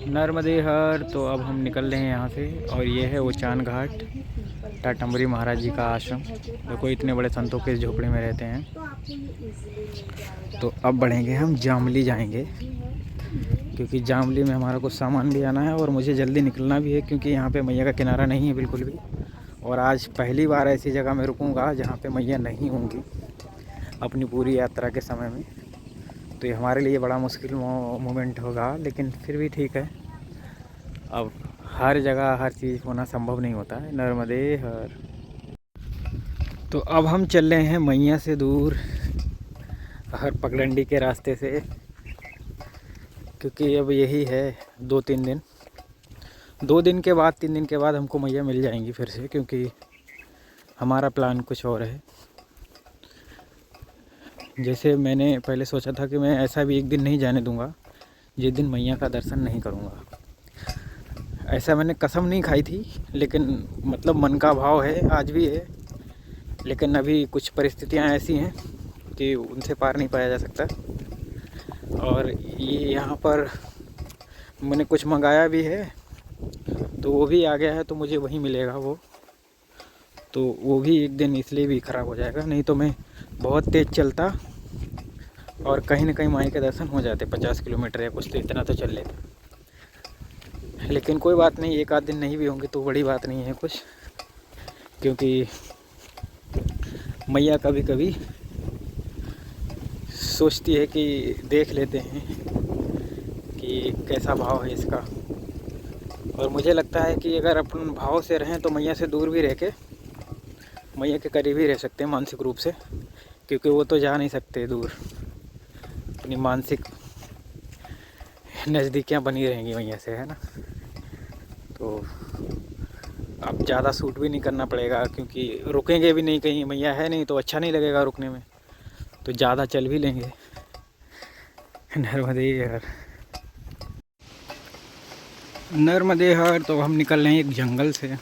नर्मदे हर। तो अब हम निकल रहे हैं यहाँ से और ये है उचान घाट, टाटम्बरी महाराज जी का आश्रम। देखो इतने बड़े संतों के झोपड़े में रहते हैं। तो अब बढ़ेंगे, हम जामली जाएंगे क्योंकि जामली में हमारा कुछ सामान भी आना है और मुझे जल्दी निकलना भी है क्योंकि यहाँ पे मैया का किनारा नहीं है बिल्कुल भी। और आज पहली बार ऐसी जगह में रुकूंगा जहाँ पे मैया नहीं होंगी अपनी पूरी यात्रा के समय में। तो ये हमारे लिए बड़ा मुश्किल मोमेंट होगा, लेकिन फिर भी ठीक है। अब हर जगह हर चीज़ होना संभव नहीं होता है। नर्मदे हर। तो अब हम चल रहे हैं मैया से दूर हर पगडंडी के रास्ते से, क्योंकि अब यही है 2-3 दिन, 2 दिन के बाद 3 दिन के बाद हमको मैया मिल जाएंगी फिर से, क्योंकि हमारा प्लान कुछ और है। जैसे मैंने पहले सोचा था कि मैं ऐसा भी एक दिन नहीं जाने दूंगा जिस दिन मैया का दर्शन नहीं करूंगा। ऐसा मैंने कसम नहीं खाई थी, लेकिन मतलब मन का भाव है, आज भी है। लेकिन अभी कुछ परिस्थितियां ऐसी हैं कि उनसे पार नहीं पाया जा सकता। और ये यहाँ पर मैंने कुछ मंगाया भी है, तो वो भी आ गया है, तो मुझे वहीं मिलेगा वो। तो वो भी एक दिन इसलिए भी ख़राब हो जाएगा, नहीं तो मैं बहुत तेज़ चलता और कहीं ना कहीं माई के दर्शन हो जाते। 50 किलोमीटर या कुछ तो इतना तो चल लेते। लेकिन कोई बात नहीं, एक आध दिन नहीं भी होंगे तो बड़ी बात नहीं है कुछ, क्योंकि मैया कभी कभी सोचती है कि देख लेते हैं कि कैसा भाव है इसका। और मुझे लगता है कि अगर अपन भाव से रहें तो मैया से दूर भी रह के मैया के करीब ही रह सकते हैं मानसिक रूप से, क्योंकि वो तो जा नहीं सकते दूर। अपनी मानसिक नज़दीकियाँ बनी रहेंगी मैया से, है ना। तो अब ज़्यादा सूट भी नहीं करना पड़ेगा, क्योंकि रुकेंगे भी नहीं, कहीं मैया है नहीं तो अच्छा नहीं लगेगा रुकने में, तो ज़्यादा चल भी लेंगे। नर्मदे हर। नर्मदे हर। तो हम निकल रहे हैं एक जंगल से,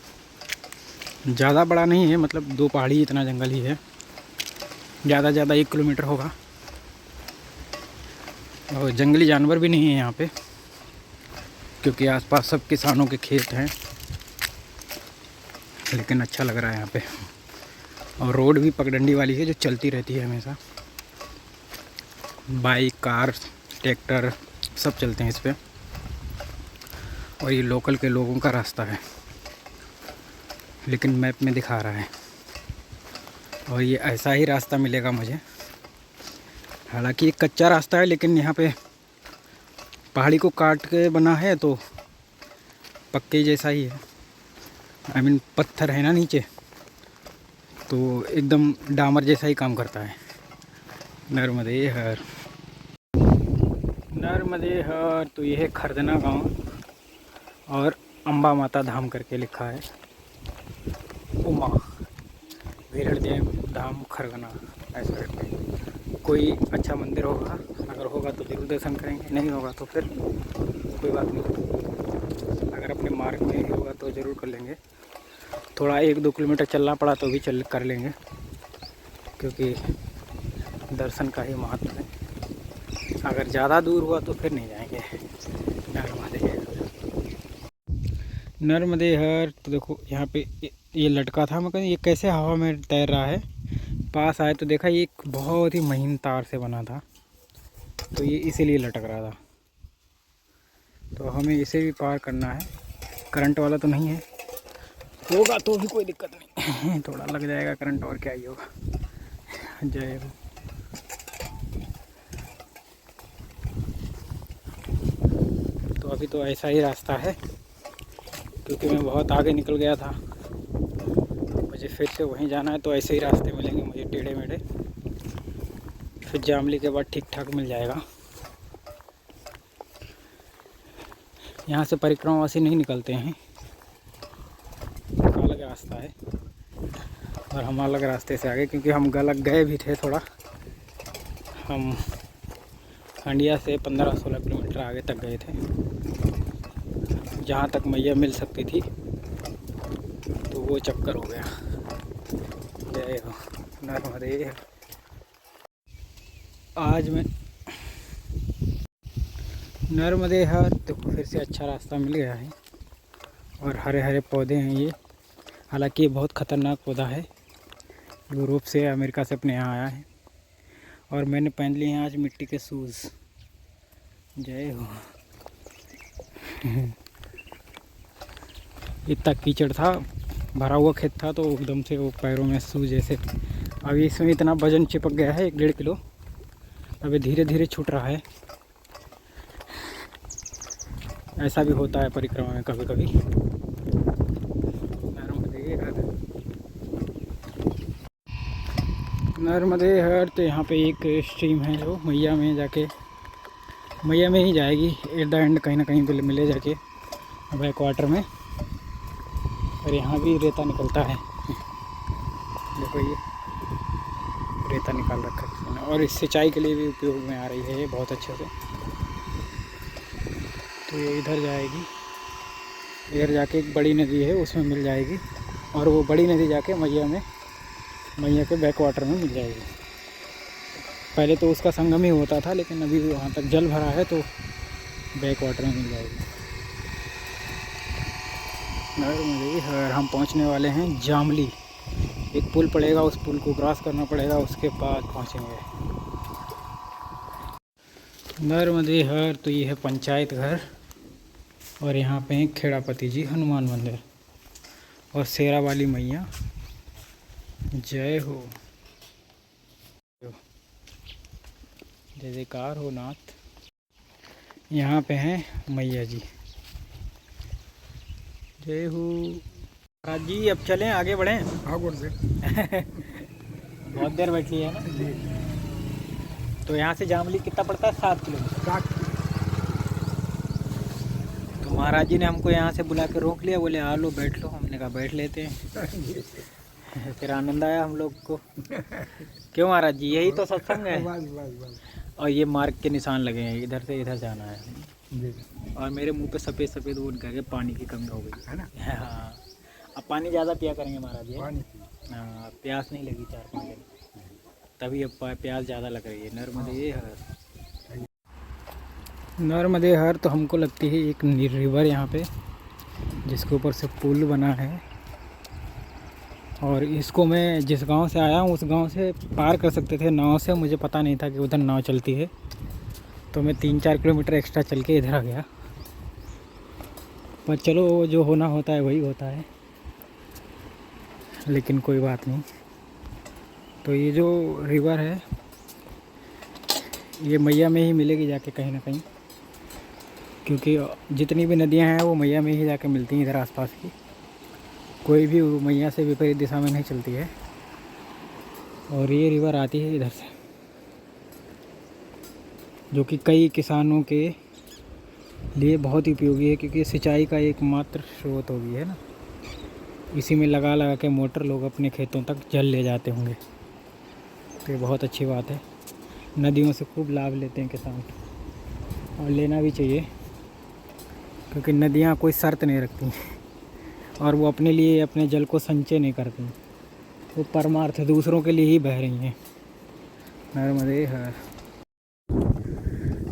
ज़्यादा बड़ा नहीं है, मतलब 2 पहाड़ी इतना जंगल ही है। ज़्यादा 1 किलोमीटर होगा। और जंगली जानवर भी नहीं है यहाँ पे, क्योंकि आसपास सब किसानों के खेत हैं। लेकिन अच्छा लग रहा है यहाँ पे। और रोड भी पगडंडी वाली है जो चलती रहती है हमेशा। बाइक, कार, ट्रैक्टर सब चलते हैं इस पे। और ये लोकल के लोगों का रास्ता है, लेकिन मैप में दिखा रहा है। और ये ऐसा ही रास्ता मिलेगा मुझे। हालांकि एक कच्चा रास्ता है, लेकिन यहाँ पे पहाड़ी को काट के बना है, तो पक्के जैसा ही है। आई मीन पत्थर है ना नीचे, तो एकदम डामर जैसा ही काम करता है। नर्मदे हर। नर्मदे हर। तो ये है खरदना गांव और अम्बा माता धाम करके लिखा है। उमा वीरदेव धाम खरगना ऐसा करके। कोई अच्छा मंदिर होगा, अगर होगा तो ज़रूर दर्शन करेंगे, नहीं होगा तो फिर कोई बात नहीं। अगर अपने मार्ग में ही होगा तो ज़रूर कर लेंगे। थोड़ा 1-2 किलोमीटर चलना पड़ा तो भी चल कर लेंगे, क्योंकि दर्शन का ही महत्व है। अगर ज़्यादा दूर हुआ तो फिर नहीं जाएंगे। नर्मदे हर। तो देखो यहाँ पे ये लटका था, मैं कहूँ ये कैसे हवा में तैर रहा है। पास आए तो देखा ये एक बहुत ही महीन तार से बना था, तो ये इसीलिए लटक रहा था। तो हमें इसे भी पार करना है। करंट वाला तो नहीं है, होगा तो भी कोई दिक्कत नहीं। थोड़ा लग जाएगा करंट, और क्या ही होगा। जय हो। तो अभी तो ऐसा ही रास्ता है, क्योंकि मैं बहुत आगे निकल गया था। मुझे फिर से वहीं जाना है, तो ऐसे ही रास्ते मिलेंगे मुझे टेढ़े मेढ़े। फिर जामली के बाद ठीक ठाक मिल जाएगा। यहाँ से परिक्रमावासी नहीं निकलते हैं, अलग रास्ता है। और हम अलग रास्ते से आगे, क्योंकि हम गलत गए भी थे थोड़ा। हम हंडिया से 15-16 किलोमीटर आगे तक गए थे, जहाँ तक मैया मिल सकती थी, तो वो चक्कर हो गया। जय हो नर्मदे। आज मैं नर्मदे हर देखो फिर से अच्छा रास्ता मिल गया है और हरे हरे पौधे हैं ये। हालांकि ये बहुत ख़तरनाक पौधा है, यूरोप से अमेरिका से अपने यहाँ आया है। और मैंने पहन लिए हैं आज मिट्टी के शूज़। जय हो। इतना कीचड़ था, भरा हुआ खेत था, तो एकदम से वो पैरों में शूज़ जैसे। अभी इसमें इतना वजन चिपक गया है 1-1.5 किलो। अभी धीरे धीरे छूट रहा है। ऐसा भी होता है परिक्रमा में कभी कभी। नर्मदे हर तो यहाँ पे एक स्ट्रीम है जो मैया में जाके, मैया में ही जाएगी एट द एंड, कहीं ना कहीं पे मिले जाके बैक वाटर में। और यहाँ भी रेता निकलता है, देखो ये रेता निकाल रखा है किसी ने। और इस सिंचाई के लिए भी उपयोग में आ रही है ये बहुत अच्छे से। तो ये इधर जाएगी, इधर जाके एक बड़ी नदी है उसमें मिल जाएगी। और वो बड़ी नदी जाके मैया में, मैया के बैक वाटर में मिल जाएगी। पहले तो उसका संगम ही होता था, लेकिन अभी वहाँ तक जल भरा है तो बैक वाटर में मिल जाएगी। और हम पहुँचने वाले हैं जामली। एक पुल पड़ेगा, उस पुल को क्रॉस करना पड़ेगा, उसके बाद पहुँचेंगे नर्मदे हर। तो ये है पंचायत घर और यहाँ पे हैं खेड़ापति जी हनुमान मंदिर और शेरा वाली मैया। जय हो, जय जयकार हो नाथ। यहाँ पे हैं मैया जी। जय हो महाराज जी। अब चलें, आगे बढ़ें। हाँ बोल से बहुत देर बैठ ली है ना जी। तो यहाँ से जामली कितना पड़ता है? 7 किलोमीटर। तो महाराज जी ने हमको यहाँ से बुला के रोक लिया, बोले आ लो बैठ लो। हमने कहा बैठ लेते हैं। फिर आनंद आया हम लोग को। क्यों महाराज जी, यही तो सत्संग है। और ये मार्ग के निशान लगे हैं, इधर से इधर जाना है। और मेरे मुंह पे सफ़ेद सफ़ेद वो करके पानी की कमी हो गई है ना। हाँ, अब पानी ज़्यादा पिया करेंगे महाराज जी। हाँ, प्यास नहीं लगी 4-5 दिन, तभी अब प्यास ज़्यादा लग रही है। नर्मदे हर, नर्मदे हर। तो हमको लगती है एक रिवर यहाँ पे, जिसके ऊपर से पुल बना है। और इसको मैं जिस गांव से आया हूँ उस गांव से पार कर सकते थे नाव से। मुझे पता नहीं था कि उधर नाव चलती है, तो मैं 3-4 किलोमीटर एक्स्ट्रा चल के इधर आ गया। पर चलो, जो होना होता है वही होता है, लेकिन कोई बात नहीं। तो ये जो रिवर है ये मैया में ही मिलेगी जाके कहीं ना कहीं, क्योंकि जितनी भी नदियां हैं वो मैया में ही जाके मिलती हैं इधर आसपास की। कोई भी मैया से विपरीत दिशा में नहीं चलती है। और ये रिवर आती है इधर से, जो कि कई किसानों के लिए बहुत ही उपयोगी है, क्योंकि सिंचाई का एकमात्र स्रोत हो गई है ना। इसी में लगा लगा के मोटर लोग अपने खेतों तक जल ले जाते होंगे। तो ये बहुत अच्छी बात है। नदियों से खूब लाभ लेते हैं किसान, और लेना भी चाहिए, क्योंकि नदियाँ कोई शर्त नहीं रखती और वो अपने लिए अपने जल को संचय नहीं करती। वो परमार्थ दूसरों के लिए ही बह रही हैं। नर्मदे हर,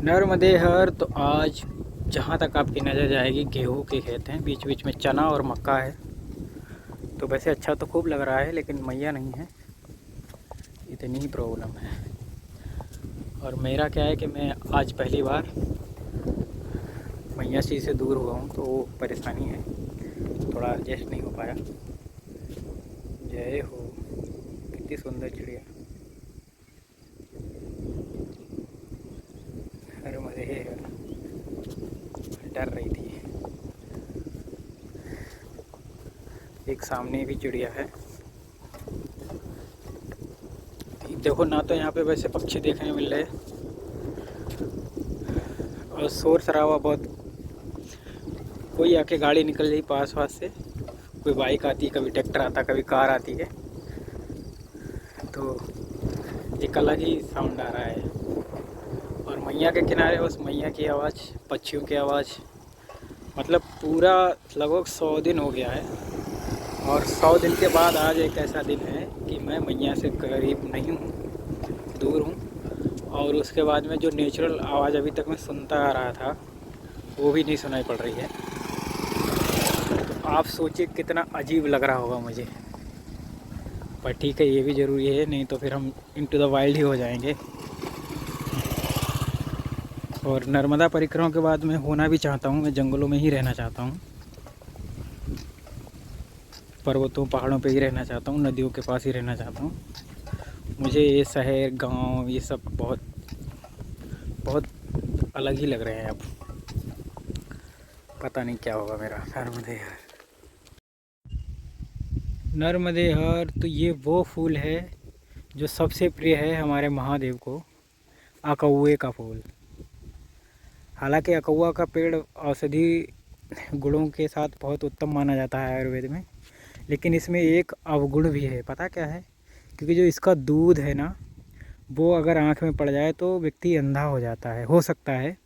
नर्मदे हर। तो आज जहाँ तक आपकी नज़र जाएगी गेहूँ के खेत हैं, बीच बीच में चना और मक्का है। तो वैसे अच्छा तो खूब लग रहा है, लेकिन मैया नहीं है, इतनी ही प्रॉब्लम है। और मेरा क्या है कि मैं आज पहली बार मैया जी से दूर हुआ हूँ, तो वो परेशानी है, थोड़ा एडजस्ट नहीं हो पाया। जय हो, कितनी सुंदर चिड़िया। अरे मजे, डर रही थी। एक सामने भी चिड़िया है। देखो ना, तो यहाँ पे वैसे पक्षी देखने मिल रहे, और शोर शराबा बहुत। कोई आके गाड़ी निकल गई पास से, कोई बाइक आती है, कभी ट्रैक्टर आता, कभी कार आती है। तो एक अलग ही साउंड आ रहा है। और मैया के किनारे बस मैया की आवाज़, पक्षियों की आवाज़। मतलब पूरा लगभग 100 दिन हो गया है, और 100 दिन के बाद आज एक ऐसा दिन है कि मैं मैया से करीब नहीं हूँ, दूर हूँ। और उसके बाद में जो नेचुरल आवाज़ अभी तक मैं सुनता आ रहा था, वो भी नहीं सुनाई पड़ रही है। तो आप सोचिए कितना अजीब लग रहा होगा मुझे। पर ठीक है, ये भी ज़रूरी है, नहीं तो फिर हम इनटू द वाइल्ड ही हो जाएंगे। और नर्मदा परिक्रमा के बाद मैं होना भी चाहता हूँ, मैं जंगलों में ही रहना चाहता हूँ, पर्वतों पहाड़ों पे ही रहना चाहता हूँ, नदियों के पास ही रहना चाहता हूँ। मुझे ये शहर गांव ये सब बहुत बहुत अलग ही लग रहे हैं अब। पता नहीं क्या होगा मेरा। नर्मदे हर, नर्मदे हर तो ये वो फूल है जो सबसे प्रिय है हमारे महादेव को, अकौए का फूल। हालांकि अकौआ का पेड़ औषधि गुणों के साथ बहुत उत्तम माना जाता है आयुर्वेद में, लेकिन इसमें एक अवगुण भी है। पता क्या है? क्योंकि जो इसका दूध है ना, वो अगर आँख में पड़ जाए तो व्यक्ति अंधा हो जाता है, हो सकता है।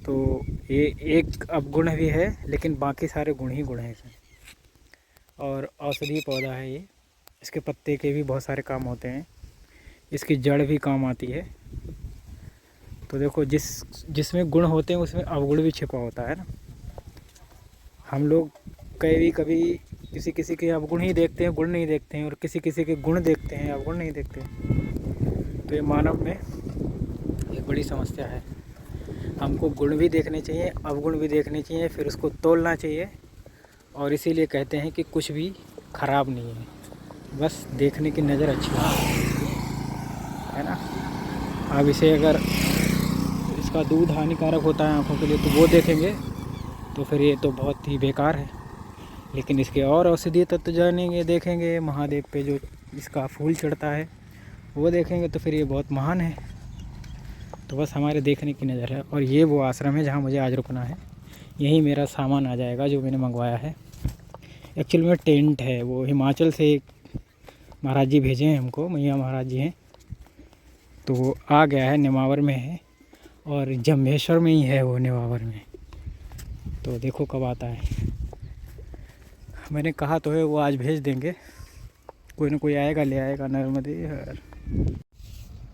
तो ये एक अवगुण भी है, लेकिन बाकी सारे गुण ही गुण हैं इसमें। और औषधीय पौधा है ये, इसके पत्ते के भी बहुत सारे काम होते हैं, इसकी जड़ भी काम आती है। तो देखो, जिसमें गुण होते हैं उसमें अवगुण भी छिपा होता है ना। हम लोग कभी किसी किसी के अवगुण ही देखते हैं, गुण नहीं देखते हैं, और किसी किसी के गुण देखते हैं, अवगुण नहीं देखते हैं। तो ये मानव में एक बड़ी समस्या है। हमको गुण भी देखने चाहिए, अवगुण भी देखने चाहिए, फिर उसको तोलना चाहिए। और इसीलिए कहते हैं कि कुछ भी ख़राब नहीं है, बस देखने की नज़र अच्छी है ना। अब इसे अगर इसका दूध हानिकारक होता है आँखों के लिए तो वो देखेंगे तो फिर ये तो बहुत ही बेकार है। लेकिन इसके और औषधीय तत्व जानेंगे, देखेंगे, महादेव पे जो इसका फूल चढ़ता है वो देखेंगे तो फिर ये बहुत महान है। तो बस हमारे देखने की नज़र है। और ये वो आश्रम है जहाँ मुझे आज रुकना है, यहीं मेरा सामान आ जाएगा जो मैंने मंगवाया है। एक्चुअल में टेंट है, वो हिमाचल से महाराज जी भेजे हैं हमको, मैया महाराज जी हैं, तो वो आ गया है, नेमावर में है, और जम्भेश्वर में ही है वो, नेमावर में। तो देखो कब आता है। मैंने कहा तो है वो आज भेज देंगे, कोई ना कोई आएगा ले आएगा। नर्मदे हर,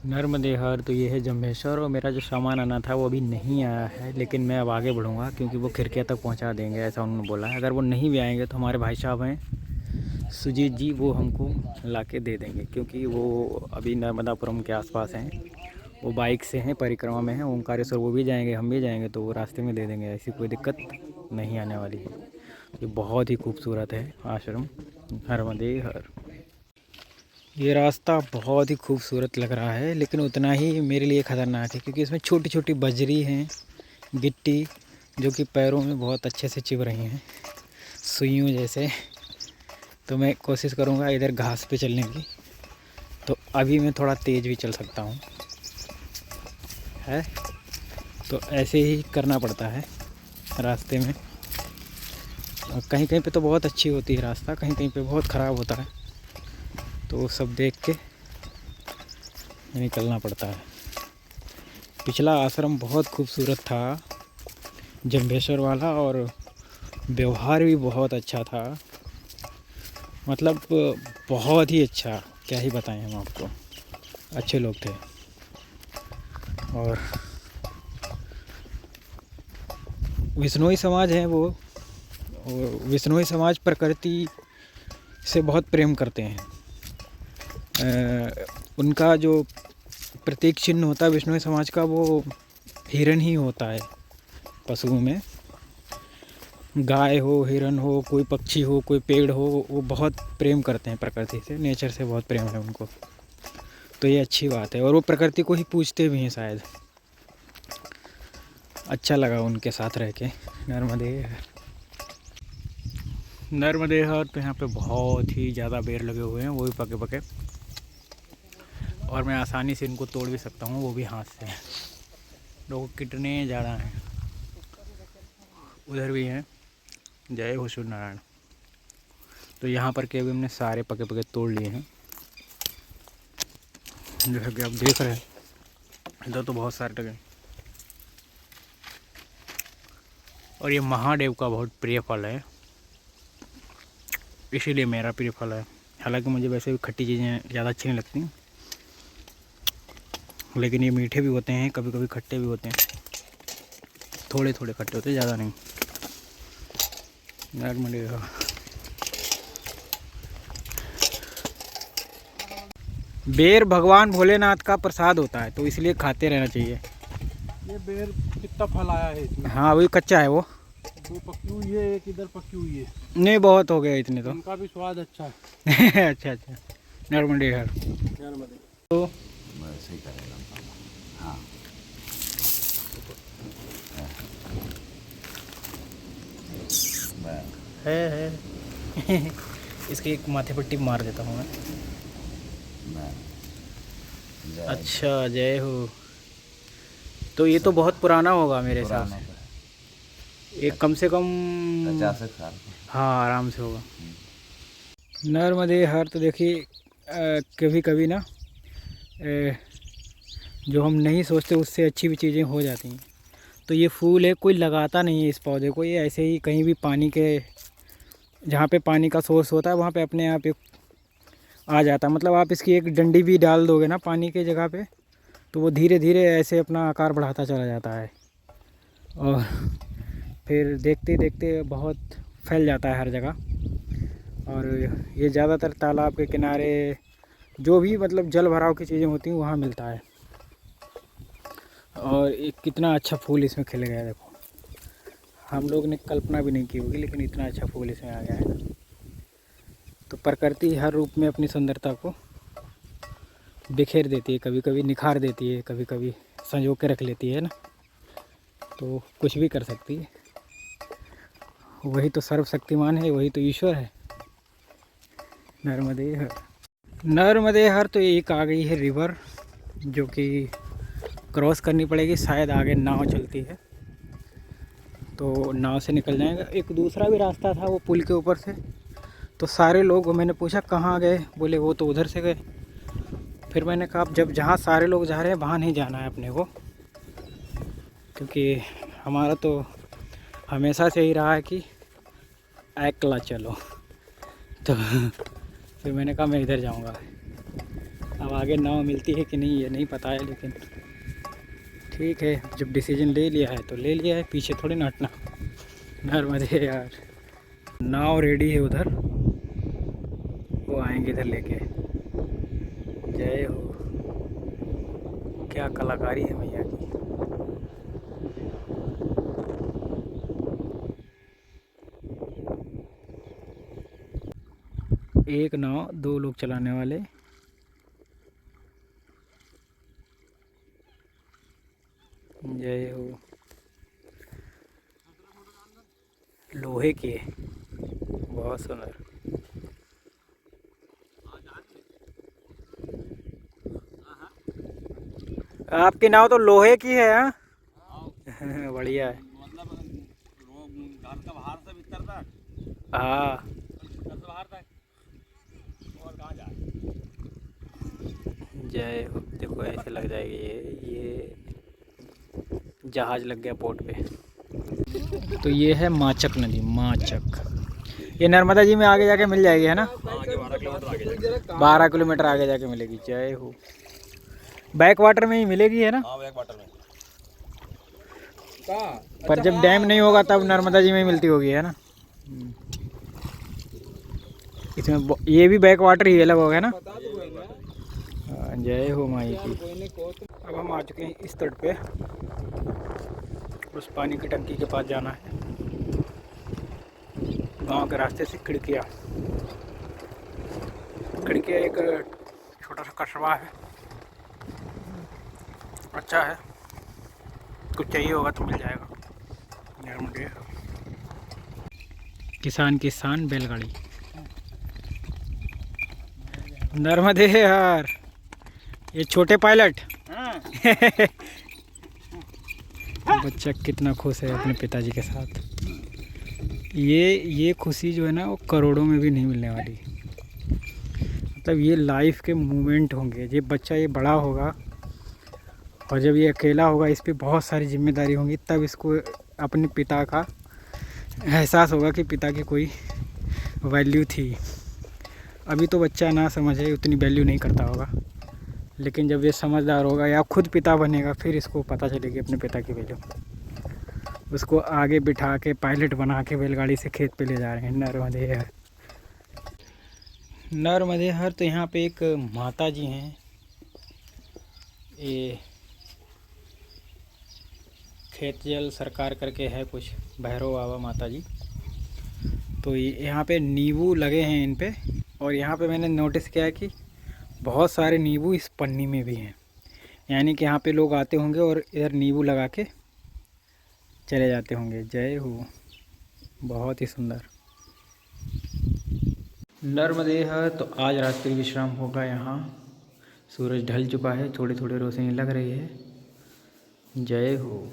नर्मदे हर तो ये है जम्भेश्वर। और मेरा जो सामान आना था वो अभी नहीं आया है, लेकिन मैं अब आगे बढ़ूँगा क्योंकि वो खिड़कियाँ तक पहुँचा देंगे ऐसा उन्होंने बोला है। अगर वो नहीं भी आएंगे तो हमारे भाई साहब हैं सुजीत जी, वो हमको ला के दे देंगे, क्योंकि वो अभी नर्मदापुरम के आसपास हैं, वो बाइक से हैं, परिक्रमा में हैं, ओंकारेश्वर वो भी जाएंगे, हम भी जाएंगे, तो वो रास्ते में दे देंगे, ऐसी कोई दिक्कत नहीं आने वाली है। ये बहुत ही खूबसूरत है आश्रम नर्मदे हर। ये रास्ता बहुत ही खूबसूरत लग रहा है, लेकिन उतना ही मेरे लिए ख़तरनाक है, क्योंकि इसमें छोटी छोटी बजरी हैं, गिट्टी, जो कि पैरों में बहुत अच्छे से चिभ रही हैं, सुइयों जैसे। तो मैं कोशिश करूँगा इधर घास पे चलने की। तो अभी मैं थोड़ा तेज़ भी चल सकता हूँ, है तो ऐसे ही करना पड़ता है रास्ते में। और कहीं कहीं पे तो बहुत अच्छी होती है रास्ता, कहीं कहीं पे बहुत ख़राब होता है, तो सब देख के निकलना पड़ता है। पिछला आश्रम बहुत खूबसूरत था, जम्भेश्वर वाला, और व्यवहार भी बहुत अच्छा था, मतलब बहुत ही अच्छा, क्या ही बताएं हम आपको, अच्छे लोग थे। और विश्नोई समाज है वो, और विश्नोई समाज प्रकृति से बहुत प्रेम करते हैं। उनका जो प्रतीक चिन्ह होता है विश्नोई समाज का, वो हिरन ही होता है। पशुओं में गाय हो, हिरन हो, कोई पक्षी हो, कोई पेड़ हो, वो बहुत प्रेम करते हैं प्रकृति से, नेचर से बहुत प्रेम है उनको। तो ये अच्छी बात है, और वो प्रकृति को ही पूजते भी हैं शायद। अच्छा लगा उनके साथ रह के। नर्मदे हर तो यहाँ पे बहुत ही ज़्यादा पेड़ लगे हुए हैं, वो भी पके पके, और मैं आसानी से इनको तोड़ भी सकता हूँ, वो भी हाथ से। लोग कितने ज़्यादा हैं, उधर भी हैं, जय हो सूर्य नारायण। तो यहाँ पर के अभी हमने सारे पके पके तोड़ लिए हैं, जैसा कि आप देख रहे हैं। इधर तो बहुत सारे लगे, और ये महादेव का बहुत प्रिय फल है, इसीलिए मेरा प्रिय फल है। हालांकि मुझे वैसे भी खट्टी चीज़ें ज़्यादा अच्छी नहीं लगती, लेकिन ये मीठे भी होते हैं, कभी कभी खट्टे भी होते हैं। थोड़े थोड़े खट्टे होते, ज़्यादा नहीं। नॉर्मली बेर भगवान भोलेनाथ का प्रसाद होता है, तो इसलिए खाते रहना चाहिए। ये बेर कितना फल आया है इसमें? हाँ वही कच्चा है वो, दो पकी हुई है, एक इधर पकी हुई है। नहीं बहुत हो गया इतने तो। उनका भी स्वाद अच्छा है। अच्छा अच्छा, नॉर्मली है तो वैसे ही करेगा। हाँ है इसकी एक माथे पर टिप मार देता हूँ मैं। अच्छा जय हो। तो ये तो बहुत पुराना होगा मेरे हिसाब से, एक कम से कम 50 साल। हाँ आराम से होगा। नर्मदे हर तो देखिए कभी कभी ना जो हम नहीं सोचते उससे अच्छी भी चीज़ें हो जाती हैं। तो ये फूल है, कोई लगाता नहीं है इस पौधे को, ये ऐसे ही कहीं भी पानी के, जहाँ पे पानी का सोर्स होता है वहाँ पे अपने आप आ जाता है। मतलब आप इसकी एक डंडी भी डाल दोगे ना पानी के जगह पे, तो वो धीरे धीरे ऐसे अपना आकार बढ़ाता चला जाता है और फिर देखते देखते बहुत फैल जाता है हर जगह। और ये ज़्यादातर तालाब के किनारे जो भी मतलब जल भराव की चीज़ें होती हैं वहाँ मिलता है। और एक कितना अच्छा फूल इसमें खिल गया है, देखो हम लोग ने कल्पना भी नहीं की होगी, लेकिन इतना अच्छा फूल इसमें आ गया है। तो प्रकृति हर रूप में अपनी सुंदरता को बिखेर देती है, कभी कभी निखार देती है, कभी कभी संजो के रख लेती है ना, तो कुछ भी कर सकती है। वही तो सर्वशक्तिमान है, वही तो ईश्वर है। नर्मदे हर, नर्मदे हर तो एक आ गई है रिवर, जो कि क्रॉस करनी पड़ेगी, शायद आगे नाव चलती है तो नाव से निकल जाएगा। एक दूसरा भी रास्ता था वो पुल के ऊपर से, तो सारे लोग, मैंने पूछा कहाँ गए, बोले वो तो उधर से गए। फिर मैंने कहा जब जहाँ सारे लोग जा रहे हैं वहाँ नहीं जाना है अपने को, क्योंकि हमारा तो हमेशा से ही रहा है कि अकेला चलो। तो फिर मैंने कहा मैं इधर जाऊँगा। अब आगे नाव मिलती है कि नहीं ये नहीं पता है, लेकिन ठीक है, जब डिसीजन ले लिया है तो ले लिया है, पीछे थोड़ी ना हटना। नर्मदे यार, नाव रेडी है उधर, वो आएंगे इधर लेके। जय हो, क्या कलाकारी है भैया की। एक नाव 2 लोग चलाने वाले। जय हो, लोहे की है, बहुत सुंदर। आपकी नाव तो लोहे की है। हाँ बढ़िया है। मतलब घर का बाहर से भीतर तक, हाँ भीतर से बाहर तक, और कहाँ जाए। जय हो, देखो ऐसे लग जाएगी ये जहाज लग गया पोर्ट पे। तो ये है माचक नदी, माचक, ये नर्मदा जी में आगे जाके मिल जाएगी है ना? 12 किलोमीटर आगे जाके मिलेगी। जय हो, बैक वाटर में ही मिलेगी है ना? हाँ बैक वाटर में। पर जब डैम नहीं होगा तब नर्मदा जी में ही मिलती होगी है ना? इसमें ये भी बैक वाटर ही अलग होगा ना? जय हो माई की। अब हम आ चुके हैं इस तट पे, उस पानी की टंकी के पास जाना है। गांव के रास्ते से खिड़किया एक छोटा सा कस्बा है, अच्छा है, कुछ चाहिए होगा तो मिल जाएगा। नर्मदे किसान की शान बैलगाड़ी। नर्मदे यार, ये छोटे पायलट। बच्चा कितना खुश है अपने पिताजी के साथ। ये खुशी जो है ना वो करोड़ों में भी नहीं मिलने वाली। मतलब ये लाइफ के मोमेंट होंगे। ये बच्चा ये बड़ा होगा और जब ये अकेला होगा, इस पे बहुत सारी जिम्मेदारी होंगी, तब इसको अपने पिता का एहसास होगा कि पिता की कोई वैल्यू थी। अभी तो बच्चा ना समझे, उतनी वैल्यू नहीं करता होगा, लेकिन जब ये समझदार होगा या खुद पिता बनेगा फिर इसको पता चलेगी अपने पिता की वैल्यू। उसको आगे बिठा के पायलट बना के बैलगाड़ी से खेत पे ले जा रहे हैं। नर्मदेहर, नर्मदेहर। तो यहाँ पे एक माता जी हैं, ये खेत जल सरकार करके है कुछ, भैरव बाबा माता जी। तो यहाँ पे नींबू लगे हैं इन पे, और यहाँ पे मैंने नोटिस किया है कि बहुत सारे नींबू इस पन्नी में भी हैं, यानी कि यहाँ पे लोग आते होंगे और इधर नींबू लगा के चले जाते होंगे। जय हो, बहुत ही सुंदर नर्मदेहर। तो आज रात्रि विश्राम होगा यहाँ। सूरज ढल चुका है, थोड़ी थोड़ी रोशनी लग रही है। जय हो।